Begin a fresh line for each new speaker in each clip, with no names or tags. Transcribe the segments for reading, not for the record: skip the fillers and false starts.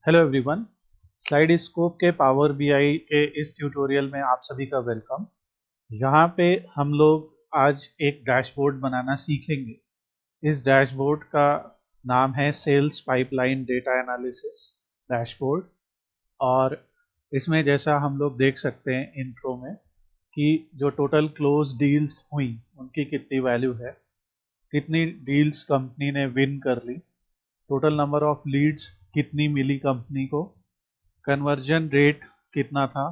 Hello everyone. Slide scope के power BI के इस ट्यूटोरियल में आप सभी का वेलकम। यहाँ पे हम लोग आज एक डैशबोर्ड बनाना सीखेंगे। इस डैशबोर्ड का नाम है sales pipeline data analysis dashboard. और इसमें जैसा हम लोग देख सकते हैं इंट्रो में कि जो टोटल क्लोज डील्स हुई उनकी कितनी वैल्यू है, कितनी डील्स कंपनी ने विन कर ली, टोटल नंबर ऑफ लीड्स कितनी मिली कंपनी को, कन्वर्जन रेट कितना था,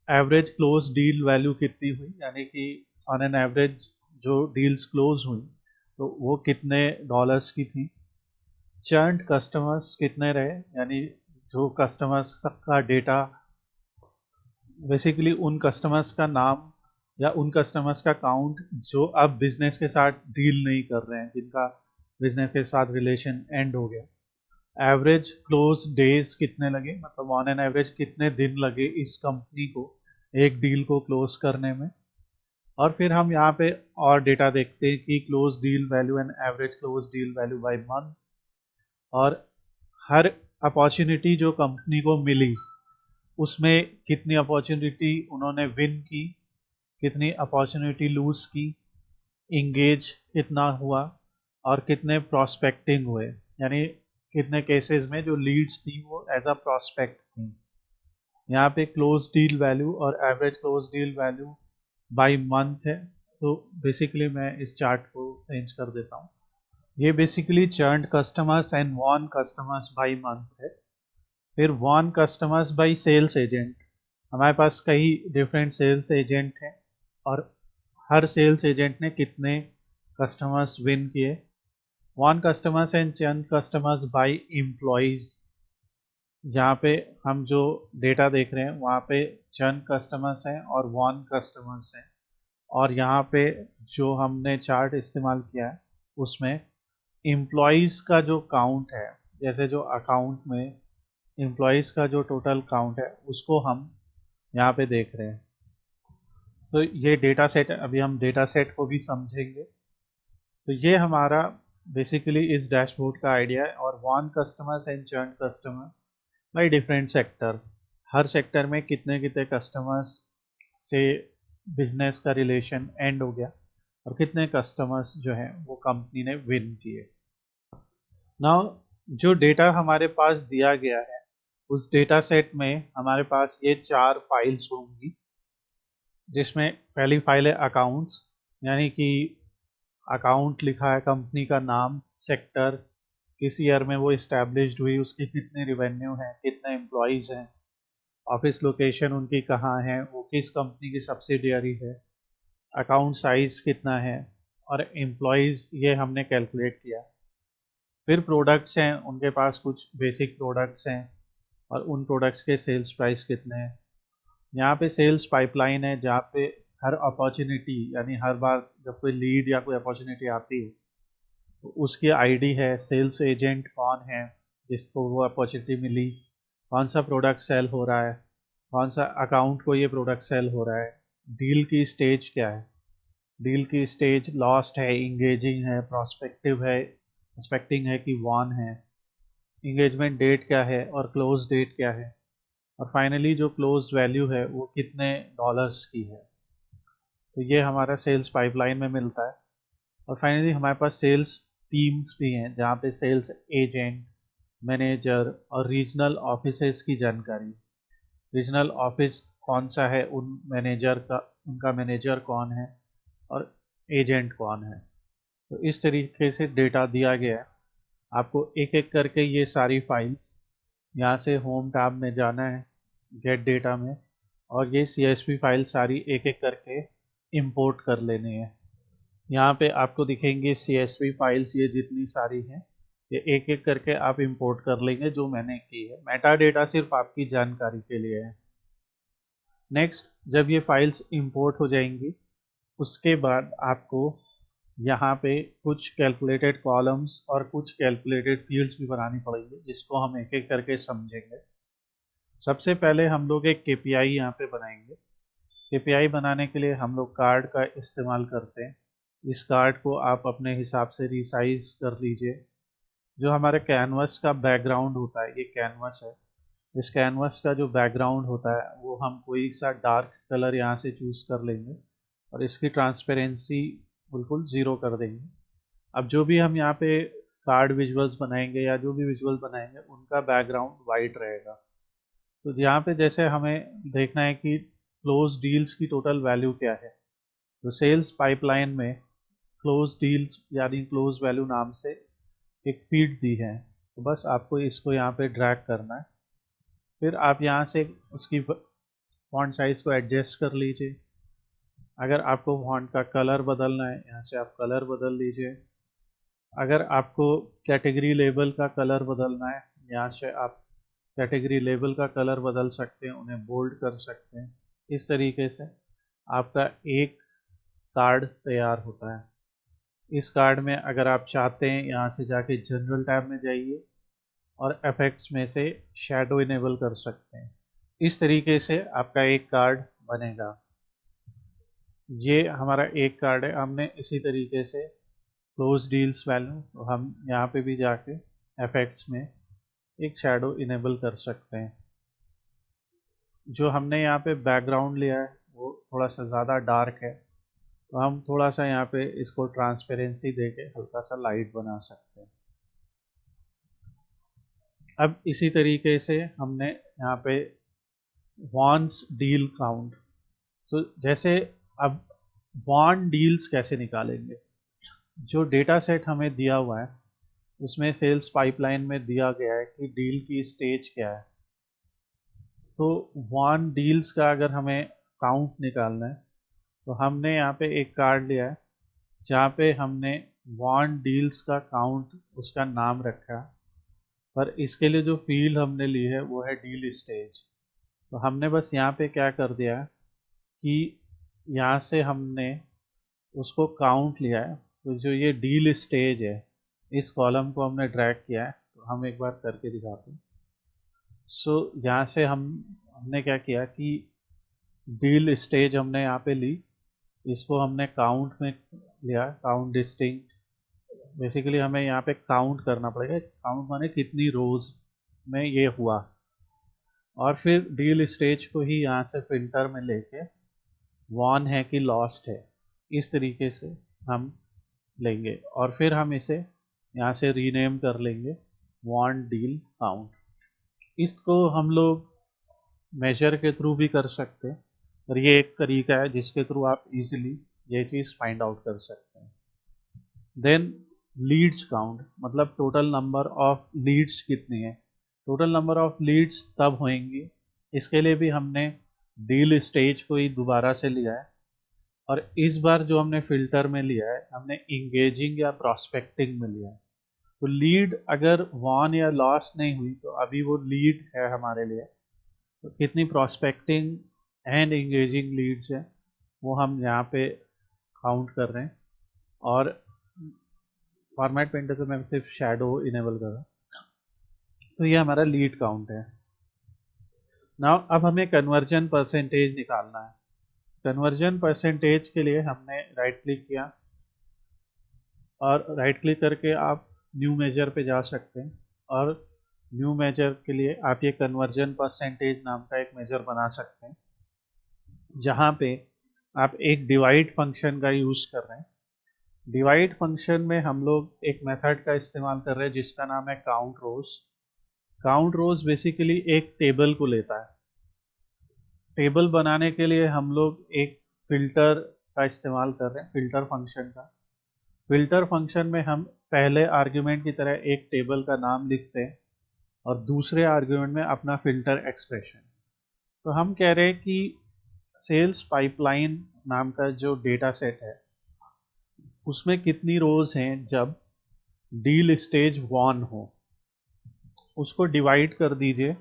एवरेज क्लोज डील वैल्यू कितनी हुई, यानी कि ऑन एन एवरेज जो डील्स क्लोज हुई तो वो कितने डॉलर्स की थी, चर्न कस्टमर्स कितने रहे, यानी जो कस्टमर्स का डेटा, बेसिकली उन कस्टमर्स का नाम या उन कस्टमर्स का काउंट जो अब बिजनेस के साथ डील नहीं कर रहे हैं, जिनका बिजनेस के साथ रिलेशन एंड हो गया। एवरेज क्लोज डेज कितने लगे, मतलब ऑन एन एवरेज कितने दिन लगे इस कंपनी को एक डील को क्लोज करने में। और फिर हम यहाँ पे और डेटा देखते हैं कि close deal value and average close deal value by month, और हर अपॉर्चुनिटी जो कंपनी को मिली उसमें कितनी अपॉर्चुनिटी उन्होंने विन की, कितनी अपॉर्चुनिटी लूज की, इंगेज कितना हुआ और कितने प्रोस्पेक्टिंग हुए, यानी कितने केसेस में जो लीड्स थी वो एज अ प्रोस्पेक्ट थी। यहाँ पे क्लोज डील वैल्यू और average close deal value by month है। तो बेसिकली मैं इस चार्ट को चेंज कर देता हूँ। ये basically churned customers and won customers by month है। फिर won customers by sales agent, हमारे पास कई डिफरेंट सेल्स एजेंट हैं और हर सेल्स एजेंट ने कितने कस्टमर्स विन किए। Won customers and churn customers by employees, यहाँ पे हम जो डेटा देख रहे हैं वहाँ पे चर्न कस्टमर्स हैं और वॉन कस्टमर्स हैं। और यहाँ पे जो हमने चार्ट इस्तेमाल किया है उसमें एम्प्लॉयज़ का जो काउंट है, जैसे जो अकाउंट में एम्प्लॉयज़ का जो टोटल काउंट है उसको हम यहाँ पे देख रहे हैं। तो ये डेटा सेट, अभी हम डेटा सेट को भी समझेंगे। तो ये हमारा बेसिकली इस डैशबोर्ड का आइडिया है। और won customers and churn customers by different sector, हर सेक्टर में कितने कितने कस्टमर्स से बिजनेस का रिलेशन एंड हो गया और कितने कस्टमर्स जो हैं वो कंपनी ने विन किए। नाउ जो डेटा हमारे पास दिया गया है उस डेटा सेट में हमारे पास ये 4 फाइल्स होंगी, जिसमें पहली फाइल है अकाउंट्स, यानी कि अकाउंट लिखा है कंपनी का नाम, सेक्टर, किस ईयर में वो इस्टेब्लिश्ड हुई, उसकी कितने रिवेन्यू हैं, कितने एम्प्लॉयज़ हैं, ऑफिस लोकेशन उनकी कहाँ है, वो किस कंपनी की सब्सिडियरी है, अकाउंट साइज कितना है, और एम्प्लॉयज़ ये हमने कैलकुलेट किया। फिर प्रोडक्ट्स हैं, उनके पास कुछ बेसिक प्रोडक्ट्स हैं और उन प्रोडक्ट्स के सेल्स प्राइस कितने हैं। यहाँ पे सेल्स पाइपलाइन है जहाँ पे हर अपॉर्चुनिटी, यानी हर बार जब कोई लीड या कोई अपॉर्चुनिटी आती है तो उसकी आईडी है, सेल्स एजेंट कौन है जिसको वो अपॉर्चुनिटी मिली, कौन सा प्रोडक्ट सेल हो रहा है, कौन सा अकाउंट को ये प्रोडक्ट सेल हो रहा है, डील की स्टेज क्या है, डील की स्टेज लॉस्ट है, इंगेजिंग है, प्रोस्पेक्टिव है, एक्सपेक्टिंग है कि वॉन है, इंगेजमेंट डेट क्या है और क्लोज डेट क्या है, और फाइनली जो क्लोज वैल्यू है वो कितने डॉलर्स की है। तो ये हमारा सेल्स पाइपलाइन में मिलता है। और फाइनली हमारे पास सेल्स टीम्स भी हैं जहाँ पे सेल्स एजेंट, मैनेजर और रीजनल ऑफिसेस की जानकारी, रीजनल ऑफिस कौन सा है, उन मैनेजर का, उनका मैनेजर कौन है और एजेंट कौन है। तो इस तरीके से डेटा दिया गया है। आपको एक एक करके ये सारी फाइल्स, यहाँ से होम टैब में जाना है, गेट डेटा में, और ये CSV फाइल सारी एक एक करके इंपोर्ट कर लेनी है। यहाँ पे आपको दिखेंगे CSV फाइल्स, ये जितनी सारी हैं ये एक एक करके आप इंपोर्ट कर लेंगे जो मैंने की है। मेटा डेटा सिर्फ आपकी जानकारी के लिए है। नेक्स्ट, जब ये फाइल्स इंपोर्ट हो जाएंगी उसके बाद आपको यहाँ पे कुछ कैलकुलेटेड कॉलम्स और कुछ कैलकुलेटेड फील्ड्स भी बनानी पड़ेंगी जिसको हम एक एक करके समझेंगे। सबसे पहले हम लोग एक KPI यहाँ पे बनाएंगे। KPI बनाने के लिए हम लोग कार्ड का इस्तेमाल करते हैं। इस कार्ड को आप अपने हिसाब से रिसाइज कर लीजिए। जो हमारे कैनवस का बैकग्राउंड होता है, ये कैनवस है, इस कैनवस का जो बैकग्राउंड होता है वो हम कोई सा डार्क कलर यहाँ से चूज कर लेंगे और इसकी ट्रांसपेरेंसी बिल्कुल ज़ीरो कर देंगे। अब जो भी हम यहाँ पे कार्ड विजुअल्स बनाएंगे या जो भी विजुअल बनाएंगे उनका बैकग्राउंड वाइट रहेगा। तो यहाँ पे जैसे हमें देखना है कि क्लोज डील्स की टोटल वैल्यू क्या है, तो सेल्स पाइपलाइन में क्लोज डील्स यानी क्लोज वैल्यू नाम से एक फीड दी है, तो बस आपको इसको यहाँ पे ड्रैग करना है। फिर आप यहाँ से उसकी फॉन्ट साइज को एडजस्ट कर लीजिए। अगर आपको फॉन्ट का कलर बदलना है, यहाँ से आप कलर बदल लीजिए। अगर आपको कैटेगरी लेबल का कलर बदलना है, यहाँ से आप कैटेगरी लेबल का कलर बदल सकते हैं, उन्हें बोल्ड कर सकते हैं। इस तरीके से आपका एक कार्ड तैयार होता है। इस कार्ड में अगर आप चाहते हैं, यहाँ से जाके जनरल टैब में जाइए और इफेक्ट्स में से शैडो इनेबल कर सकते हैं। इस तरीके से आपका एक कार्ड बनेगा। ये हमारा एक कार्ड है। हमने इसी तरीके से क्लोज डील्स वैल्यू, तो हम यहाँ पे भी जाके इफेक्ट्स में एक शैडो इनेबल कर सकते हैं। जो हमने यहाँ पे बैकग्राउंड लिया है वो थोड़ा सा ज़्यादा डार्क है, तो हम थोड़ा सा यहाँ पे इसको ट्रांसपेरेंसी देके हल्का सा लाइट बना सकते हैं। अब इसी तरीके से हमने यहाँ पे वॉन्स डील काउंट, सो जैसे अब वॉन डील्स कैसे निकालेंगे। जो डेटा सेट हमें दिया हुआ है उसमें सेल्स पाइपलाइन में दिया गया है कि डील की स्टेज क्या है। तो वॉन डील्स का अगर हमें काउंट निकालना है तो हमने यहाँ पे एक कार्ड लिया है जहाँ पे हमने वॉन डील्स का काउंट उसका नाम रखा, पर इसके लिए जो फील्ड हमने ली है वो है डील स्टेज। तो हमने बस यहाँ पे क्या कर दिया है कि यहाँ से हमने उसको काउंट लिया है, तो जो ये डील स्टेज है इस कॉलम को हमने ड्रैग किया है। तो हम एक बार करके दिखाते हैं। सो यहाँ से हमने क्या किया कि डील स्टेज हमने यहाँ पे ली, इसको हमने काउंट में लिया, काउंट डिस्टिंक्ट। बेसिकली हमें यहाँ पे काउंट करना पड़ेगा, काउंट माने कितनी रोज में ये हुआ, और फिर डील स्टेज को ही यहाँ से फिल्टर में लेके वॉन है कि लॉस्ट है इस तरीके से हम लेंगे, और फिर हम इसे यहाँ से रीनेम कर लेंगे वॉन डील काउंट। इसको हम लोग मेजर के थ्रू भी कर सकते हैं, और ये एक तरीका है जिसके थ्रू आप इजीली ये चीज़ फाइंड आउट कर सकते हैं। देन लीड्स काउंट, मतलब टोटल नंबर ऑफ लीड्स कितनी है। टोटल नंबर ऑफ लीड्स तब होंगी, इसके लिए भी हमने डील स्टेज को ही दोबारा से लिया है, और इस बार जो हमने फिल्टर में लिया है हमने इंगेजिंग या प्रोस्पेक्टिंग में लिया है। तो लीड अगर वॉन या लॉस नहीं हुई तो अभी वो लीड है हमारे लिए। तो कितनी प्रोस्पेक्टिंग एंड इंगेजिंग लीड्स हैं वो हम यहाँ पे काउंट कर रहे हैं, और फॉर्मेट पेंटर से मैं सिर्फ शैडो इनेबल कर रहा हूँ। तो ये हमारा लीड काउंट है। नाउ अब हमें कन्वर्जन परसेंटेज निकालना है। कन्वर्जन परसेंटेज के लिए हमने राइट क्लिक किया, और राइट क्लिक करके आप न्यू मेजर पे जा सकते हैं, और न्यू मेजर के लिए आप ये कन्वर्जन परसेंटेज नाम का एक मेजर बना सकते हैं, जहाँ पे आप एक डिवाइड फंक्शन का यूज़ कर रहे हैं। डिवाइड फंक्शन में हम लोग एक मेथड का इस्तेमाल कर रहे हैं जिसका नाम है काउंट रोज। काउंट रोज बेसिकली एक टेबल को लेता है। टेबल बनाने के लिए हम लोग एक फिल्टर का इस्तेमाल कर रहे हैं, फिल्टर फंक्शन का। फिल्टर फंक्शन में हम पहले आर्ग्यूमेंट की तरह एक टेबल का नाम लिखते हैं और दूसरे आर्ग्यूमेंट में अपना फिल्टर एक्सप्रेशन। तो हम कह रहे हैं कि सेल्स पाइपलाइन नाम का जो डेटा सेट है उसमें कितनी रोज हैं जब डील स्टेज 1 हो, उसको डिवाइड कर दीजिए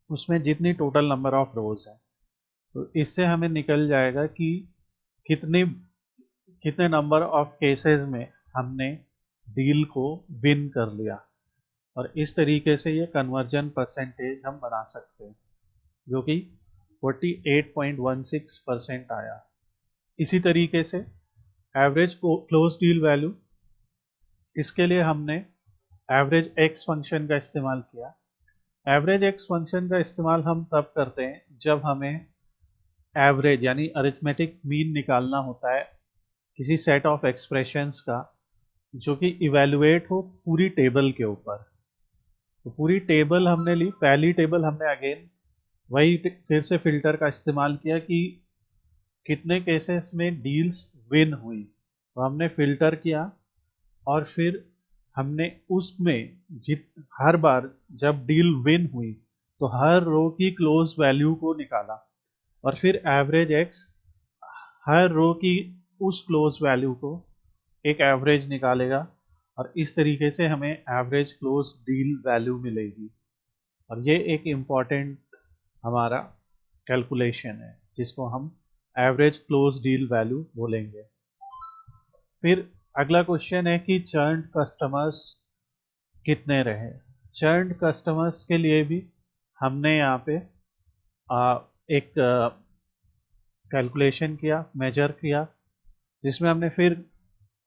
उसमें जितनी टोटल नंबर ऑफ रोज हैं। तो इससे हमें निकल जाएगा कि कितने कितने नंबर ऑफ केसेस में हमने डील को विन कर लिया, और इस तरीके से ये कन्वर्जन परसेंटेज हम बना सकते हैं, जो कि 48.16% आया। इसी तरीके से एवरेज क्लोज डील वैल्यू, इसके लिए हमने एवरेज एक्स फंक्शन का इस्तेमाल किया। एवरेज एक्स फंक्शन का इस्तेमाल हम तब करते हैं जब हमें एवरेज यानी अरिथमेटिक मीन निकालना होता है किसी सेट ऑफ एक्सप्रेशंस का जो कि इवेलुएट हो पूरी टेबल के ऊपर। तो पूरी टेबल हमने ली, पहली टेबल हमने अगेन वही फिर से फिल्टर का इस्तेमाल किया कि कितने केसेस में डील्स विन हुई, तो हमने फिल्टर किया और फिर हमने उसमें जित हर बार जब डील विन हुई तो हर रो की क्लोज वैल्यू को निकाला और फिर एवरेज एक्स हर रो की उस क्लोज वैल्यू को एक एवरेज निकालेगा और इस तरीके से हमें एवरेज क्लोज डील वैल्यू मिलेगी। और ये एक इम्पॉर्टेंट हमारा कैलकुलेशन है जिसको हम एवरेज क्लोज डील वैल्यू बोलेंगे। फिर अगला क्वेश्चन है कि चर्न कस्टमर्स कितने रहे। चर्न कस्टमर्स के लिए भी हमने यहाँ पे एक कैलकुलेशन किया, मेजर किया, जिसमें हमने फिर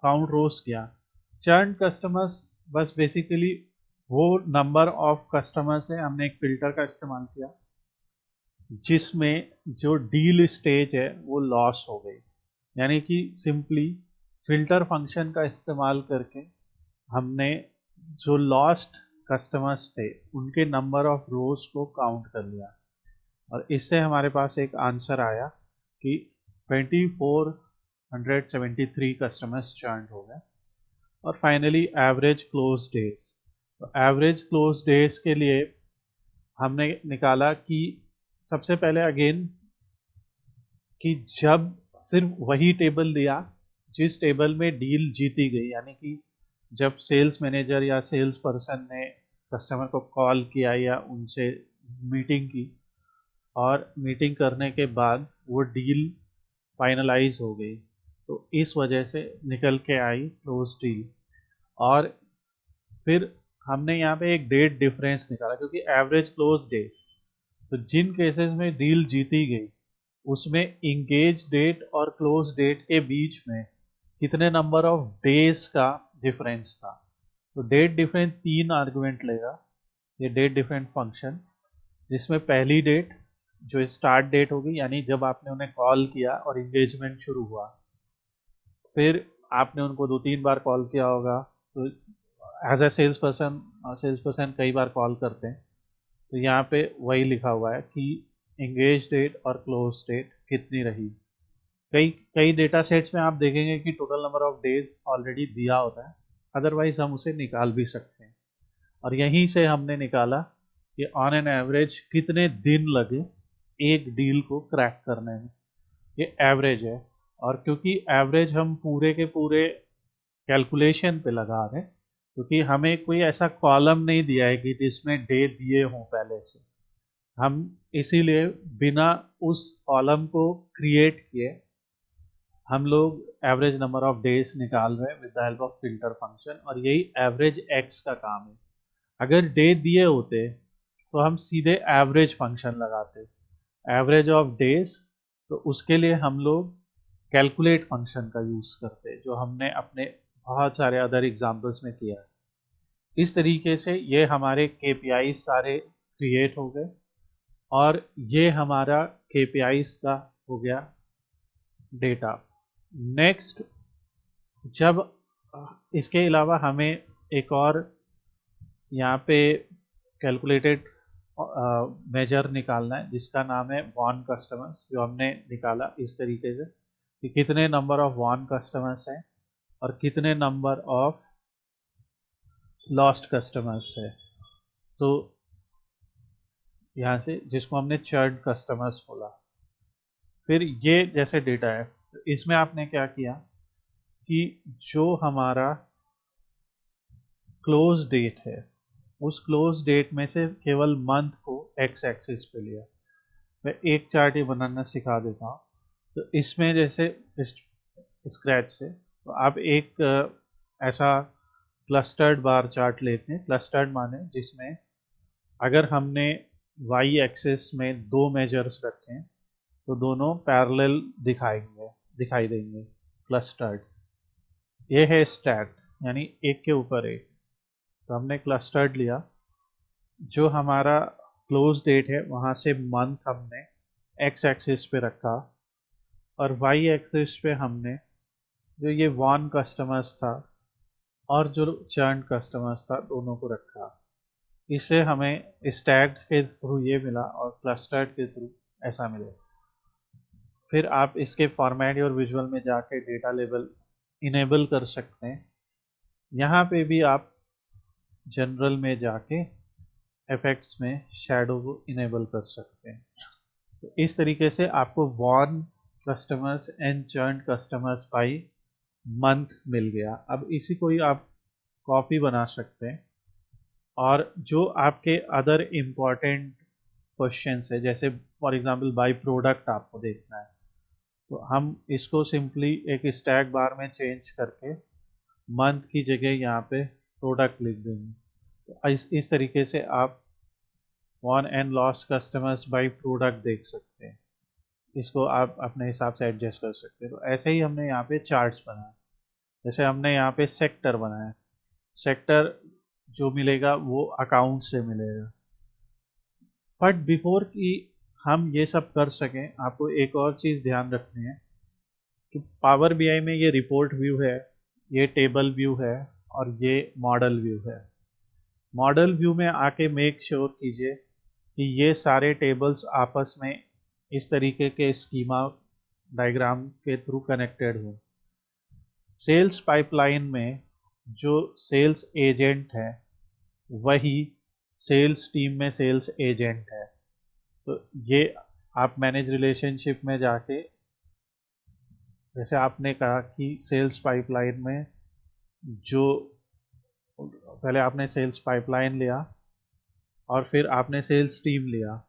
काउंट रोज किया। चर्न कस्टमर्स बस बेसिकली वो नंबर ऑफ कस्टमर्स है, हमने एक फिल्टर का इस्तेमाल किया जिसमें जो डील स्टेज है वो लॉस हो गई, यानी कि सिंपली फिल्टर फंक्शन का इस्तेमाल करके हमने जो लॉस्ट कस्टमर्स थे उनके नंबर ऑफ रोज को काउंट कर लिया और इससे हमारे पास एक आंसर आया कि 2473 कस्टमर्स चर्न हो गए। और फाइनली एवरेज क्लोज डेज, तो एवरेज क्लोज डेज के लिए हमने निकाला कि सबसे पहले अगेन कि जब सिर्फ वही टेबल दिया जिस टेबल में डील जीती गई, यानी कि जब सेल्स मैनेजर या सेल्स पर्सन ने कस्टमर को कॉल किया या उनसे मीटिंग की और मीटिंग करने के बाद वो डील फाइनलाइज हो गई, तो इस वजह से निकल के आई क्लोज डील। और फिर हमने यहाँ पे एक डेट डिफरेंस निकाला क्योंकि एवरेज क्लोज डेज, तो जिन केसेस में डील जीती गई उसमें इंगेज डेट और क्लोज डेट के बीच में कितने नंबर ऑफ डेज का डिफरेंस था। तो डेट डिफरेंस 3 आर्गुमेंट लेगा ये डेट डिफरेंट फंक्शन, जिसमें पहली डेट जो स्टार्ट डेट होगी यानी जब आपने उन्हें कॉल किया और इंगेजमेंट शुरू हुआ, फिर आपने उनको 2-3 बार कॉल किया होगा, तो एज ए सेल्स पर्सन कई बार कॉल करते हैं, तो यहाँ पे वही लिखा हुआ है कि इंगेज डेट और क्लोज डेट कितनी रही। कई कई डेटा सेट्स में आप देखेंगे कि total number of days already दिया होता है, अदरवाइज हम उसे निकाल भी सकते हैं। और यहीं से हमने निकाला कि ऑन एन एवरेज कितने दिन लगे एक डील को क्रैक करने में, ये एवरेज है। और क्योंकि एवरेज हम पूरे के पूरे कैलकुलेशन पे लगा रहे हैं क्योंकि हमें कोई ऐसा कॉलम नहीं दिया है कि जिसमें डे दिए हों पहले से, हम इसीलिए बिना उस कॉलम को क्रिएट किए हम लोग एवरेज नंबर ऑफ डेज निकाल रहे हैं with the help of filter function, और यही एवरेज एक्स का काम है। अगर डे दिए होते तो हम सीधे एवरेज फंक्शन लगाते, एवरेज ऑफ डेज, तो उसके लिए हम लोग कैलकुलेट फंक्शन का यूज़ करते जो हमने अपने बहुत सारे अदर एग्जाम्पल्स में किया है। इस तरीके से ये हमारे KPI सारे क्रिएट हो गए और ये हमारा KPIs का हो गया डेटा। नेक्स्ट, जब इसके अलावा हमें एक और यहाँ पे कैलकुलेटेड मेजर निकालना है जिसका नाम है वॉन कस्टमर्स, जो हमने निकाला इस तरीके से कि कितने नंबर ऑफ वॉन कस्टमर्स हैं और कितने नंबर ऑफ लॉस्ट कस्टमर्स है। तो यहाँ से जिसको हमने चर्न कस्टमर्स बोला। फिर ये जैसे डेटा है तो इसमें आपने क्या किया कि जो हमारा क्लोज डेट है उस क्लोज डेट में से केवल मंथ को एक्स एक्सिस पे लिया। मैं एक चार्ट ही बनाना सिखा देता हूँ। तो इसमें जैसे स्क्रैच से तो आप एक ऐसा क्लस्टर्ड बार चार्ट लेते हैं। क्लस्टर्ड माने जिसमें अगर हमने वाई एक्सिस में 2 मेजर्स रखें तो दोनों पैरेलल दिखाई देंगे, क्लस्टर्ड। ये है स्टैक यानी एक के ऊपर एक। तो हमने क्लस्टर्ड लिया, जो हमारा क्लोज डेट है वहाँ से मंथ हमने एक्स एक्सिस पे रखा, और वाई एक्सिस पे हमने जो ये वॉन कस्टमर्स था और जो चर्न कस्टमर्स था दोनों को रखा। इससे हमें स्टैग्स के थ्रू ये मिला और क्लस्टर्ड के थ्रू ऐसा मिले। फिर आप इसके फॉर्मेट और विजुअल में जाके डेटा लेवल इनेबल कर सकते हैं। यहाँ पे भी आप जनरल में जाके इफेक्ट्स में शैडो को इनेबल कर सकते हैं। तो इस तरीके से आपको won customers and churn customers by month मिल गया। अब इसी को ही आप कॉपी बना सकते हैं, और जो आपके अदर इम्पॉर्टेंट क्वेश्चंस है, जैसे फॉर एग्जांपल बाय प्रोडक्ट आपको देखना है, तो हम इसको सिंपली एक स्टैक बार में चेंज करके मंथ की जगह यहाँ पे प्रोडक्ट लिख देंगे। तो इस तरीके से आप won and loss customers by product देख सकते हैं। इसको आप अपने हिसाब से एडजस्ट कर सकते हैं। तो ऐसे ही हमने यहाँ पे चार्ट्स बनाए, जैसे हमने यहाँ पे सेक्टर बनाया, सेक्टर जो मिलेगा वो अकाउंट से मिलेगा। बट बिफोर कि हम ये सब कर सकें, आपको एक और चीज़ ध्यान रखनी है कि पावर बीआई में ये रिपोर्ट व्यू है, ये टेबल व्यू है, और ये मॉडल व्यू है। मॉडल व्यू में आके मेक श्योर कीजिए कि ये सारे टेबल्स आपस में इस तरीके के स्कीमा डायग्राम के थ्रू कनेक्टेड हो। सेल्स पाइपलाइन में जो सेल्स एजेंट है वही सेल्स टीम में सेल्स एजेंट है। तो ये आप मैनेज रिलेशनशिप में जाके, जैसे आपने कहा कि सेल्स पाइपलाइन में जो पहले आपने सेल्स पाइपलाइन लिया और फिर आपने सेल्स टीम लिया,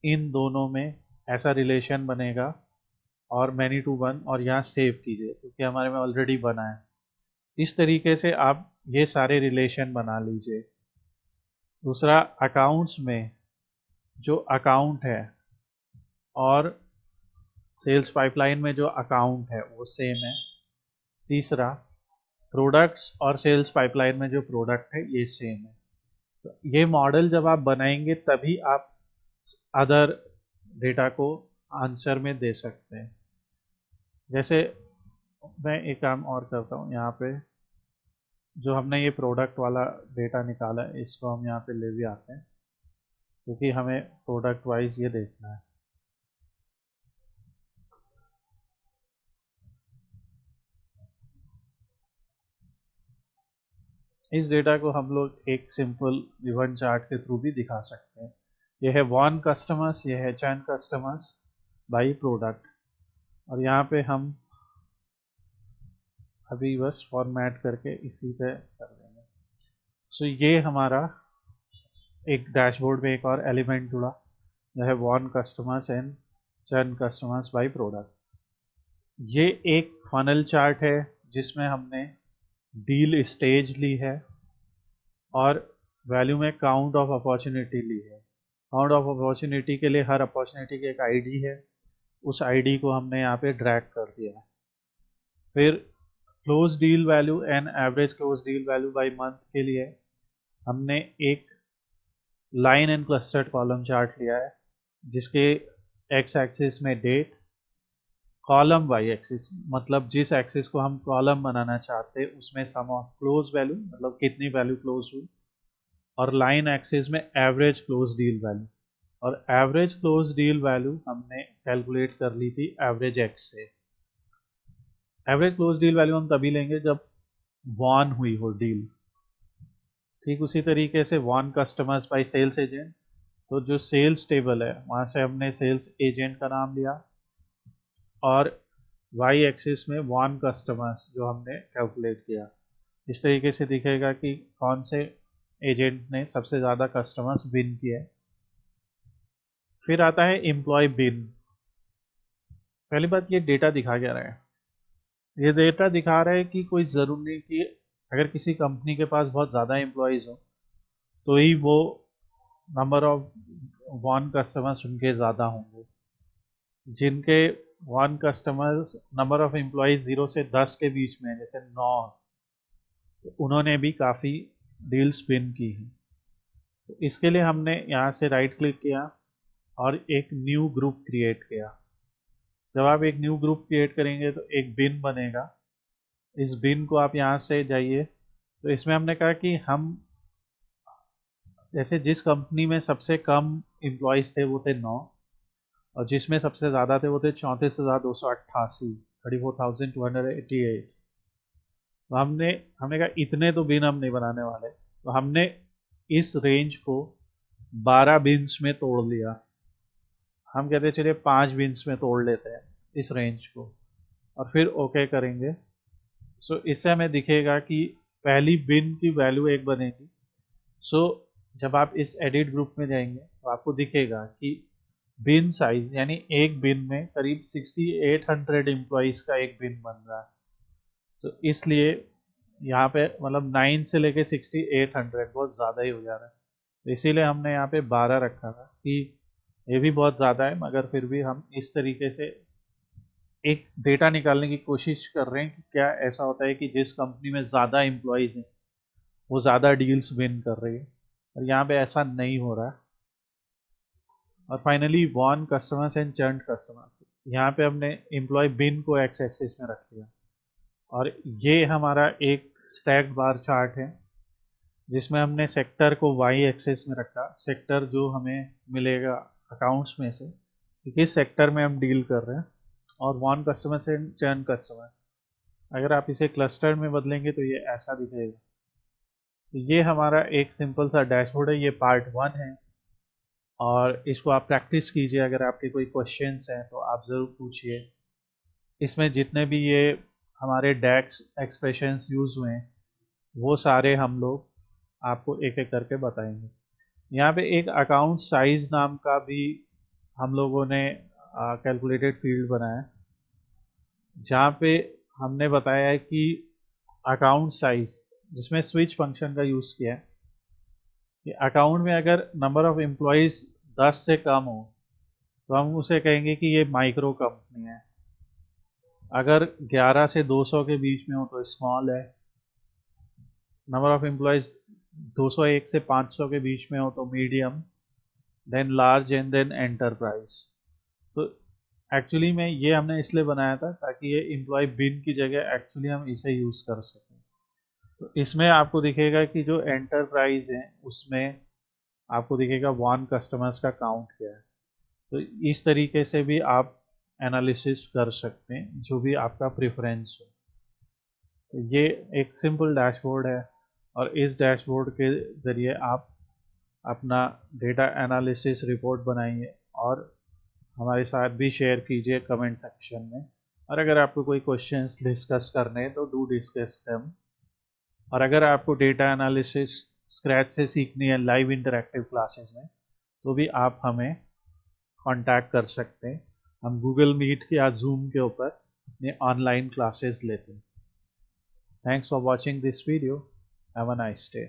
इन दोनों में ऐसा रिलेशन बनेगा, और मैनी टू वन, और यहाँ सेव कीजिए क्योंकि हमारे में ऑलरेडी बना है। इस तरीके से आप ये सारे रिलेशन बना लीजिए। दूसरा, अकाउंट्स में जो अकाउंट है और सेल्स पाइपलाइन में जो अकाउंट है वो सेम है। तीसरा, प्रोडक्ट्स और सेल्स पाइपलाइन में जो प्रोडक्ट है ये सेम है। तो ये मॉडल जब आप बनाएंगे तभी आप अदर डेटा को आंसर में दे सकते हैं। जैसे मैं एक काम और करता हूँ, यहाँ पे जो हमने ये प्रोडक्ट वाला डेटा निकाला है इसको हम यहाँ पे ले भी आते हैं, क्योंकि हमें प्रोडक्ट वाइज ये देखना है। इस डेटा को हम लोग एक सिंपल विवन चार्ट के थ्रू भी दिखा सकते हैं। यह है वॉन कस्टमर्स, यह है चर्न कस्टमर्स बाई प्रोडक्ट, और यहाँ पे हम अभी बस फॉर्मेट करके इसी से कर देंगे। सो ये हमारा एक डैशबोर्ड में एक और एलिमेंट जुड़ा, यह है won customers and churn customers by product. ये एक फनल चार्ट है जिसमें हमने डील स्टेज ली है और वैल्यू में काउंट ऑफ अपॉर्चुनिटी ली है। काउंट ऑफ अपॉर्चुनिटी के लिए हर अपॉर्चुनिटी की एक आईडी है, उस आईडी को हमने यहाँ पे ड्रैग कर दिया है। फिर close deal value and average close deal value by month के लिए हमने एक line and clustered column chart लिया है, जिसके एक्स एक्सिस में डेट, कॉलम वाई एक्सिस मतलब जिस एक्सिस को हम कॉलम बनाना चाहते हैं उसमें सम ऑफ क्लोज वैल्यू मतलब कितनी वैल्यू क्लोज हुई, और लाइन एक्सिस में एवरेज क्लोज डील वैल्यू। और एवरेज क्लोज डील वैल्यू हमने कैलकुलेट कर ली थी एवरेज एक्स से। एवरेज क्लोज डील वैल्यू हम तभी लेंगे जब वॉन हुई हो डील। ठीक उसी तरीके से won customers by sales agent, तो जो सेल्स टेबल है वहाँ से हमने सेल्स एजेंट का नाम लिया, और वाई एक्सिस में वॉन कस्टमर्स जो हमने कैलकुलेट किया। इस तरीके से दिखेगा कि कौन से एजेंट ने सबसे ज़्यादा कस्टमर्स विन किए। फिर आता है एम्प्लॉय बिन। पहली बात, ये डेटा दिखा क्या रहा है? ये डेटा दिखा रहा है कि कोई ज़रूरी नहीं कि अगर किसी कंपनी के पास बहुत ज़्यादा एम्प्लॉयज़ हो तो ही वो नंबर ऑफ वॉन कस्टमर्स उनके ज़्यादा होंगे। जिनके won customers number of employees 0 से 10 के बीच में, जैसे 9, उन्होंने भी काफ़ी डील्स विन की हैं। तो इसके लिए हमने यहाँ से राइट क्लिक किया और एक न्यू ग्रुप क्रिएट किया। जब आप एक न्यू ग्रुप क्रिएट करेंगे तो एक बिन बनेगा। इस बिन को आप यहाँ से जाइए, तो इसमें हमने कहा कि हम जैसे जिस कंपनी में सबसे कम एम्प्लॉयज़ थे वो थे 9, और जिसमें सबसे ज़्यादा थे वो थे 34,288, 34,288। तो हमने कहा इतने तो बिन हम नहीं बनाने वाले, तो हमने इस रेंज को 12 बिन्स में तोड़ लिया। हम कहते चलिए 5 बिन्स में तोड़ लेते हैं इस रेंज को, और फिर ओके करेंगे। सो इससे हमें दिखेगा कि पहली बिन की वैल्यू 1 बनेगी। सो जब आप इस एडिट ग्रुप में जाएंगे तो आपको दिखेगा कि बिन साइज यानी एक बिन में करीब 6800 एम्प्लॉयज़ का एक बिन बन रहा है। तो इसलिए यहाँ पे मतलब 9 से लेके 6800 बहुत ज़्यादा ही हो जा रहा है। तो इसीलिए हमने यहाँ पे 12 रखा था कि ये भी बहुत ज़्यादा है, मगर फिर भी हम इस तरीके से एक डेटा निकालने की कोशिश कर रहे हैं कि क्या ऐसा होता है कि जिस कंपनी में ज़्यादा एम्प्लॉयज़ हैं वो ज़्यादा डील्स विन कर रही है, और यहाँ पे ऐसा नहीं हो रहा है। और finally won customers and churn customers, यहाँ पे हमने एम्प्लॉय बिन को एक्स एक्सिस में रख दिया, और ये हमारा एक स्टैक्ड बार चार्ट है जिसमें हमने सेक्टर को वाई एक्सिस में रखा। सेक्टर जो हमें मिलेगा अकाउंट्स में से कि किस सेक्टर में हम डील कर रहे हैं, और वॉन कस्टमर से चर्न कस्टमर। अगर आप इसे क्लस्टर में बदलेंगे तो ये ऐसा दिखेगा। तो ये हमारा एक सिंपल सा डैशबोर्ड है, ये पार्ट 1 है, और इसको आप प्रैक्टिस कीजिए। अगर आपके कोई क्वेश्चंस हैं तो आप ज़रूर पूछिए। इसमें जितने भी ये हमारे डैक्स एक्सप्रेशंस यूज़ हुए हैं वो सारे हम लोग आपको एक एक करके बताएंगे। यहाँ पे एक अकाउंट साइज नाम का भी हम लोगों ने कैलकुलेटेड फील्ड बनाया, जहाँ पे हमने बताया है कि अकाउंट साइज, जिसमें स्विच फंक्शन का यूज़ किया है कि अकाउंट में अगर नंबर ऑफ एम्प्लॉयज़ 10 से कम हो तो हम उसे कहेंगे कि ये माइक्रो कंपनी है। अगर 11 से 200 के बीच में हो तो स्मॉल है। नंबर ऑफ एम्प्लॉयज़ 201 से 500 के बीच में हो तो medium, then large and then enterprise. तो एक्चुअली में ये हमने इसलिए बनाया था ताकि ये एम्प्लॉय बिन की जगह एक्चुअली हम इसे यूज़ कर सकें। तो इसमें आपको दिखेगा कि जो एंटरप्राइज है उसमें आपको दिखेगा वॉन कस्टमर्स का काउंट क्या है। तो इस तरीके से भी आप एनालिसिस कर सकते हैं, जो भी आपका प्रेफरेंस हो। तो ये एक सिंपल डैशबोर्ड है, और इस डैशबोर्ड के ज़रिए आप अपना डेटा एनालिसिस रिपोर्ट बनाइए और हमारे साथ भी शेयर कीजिए कमेंट सेक्शन में। और अगर आपको कोई क्वेश्चंस डिस्कस करने हैं तो डू डिस्कस देम। और अगर आपको डेटा एनालिसिस स्क्रैच से सीखनी है लाइव इंटरैक्टिव क्लासेस में, तो भी आप हमें कांटेक्ट कर सकते हैं। हम गूगल मीट या जूम के ऊपर अपने ऑनलाइन क्लासेस लेते हैं। Thanks for watching this video. Have a nice day.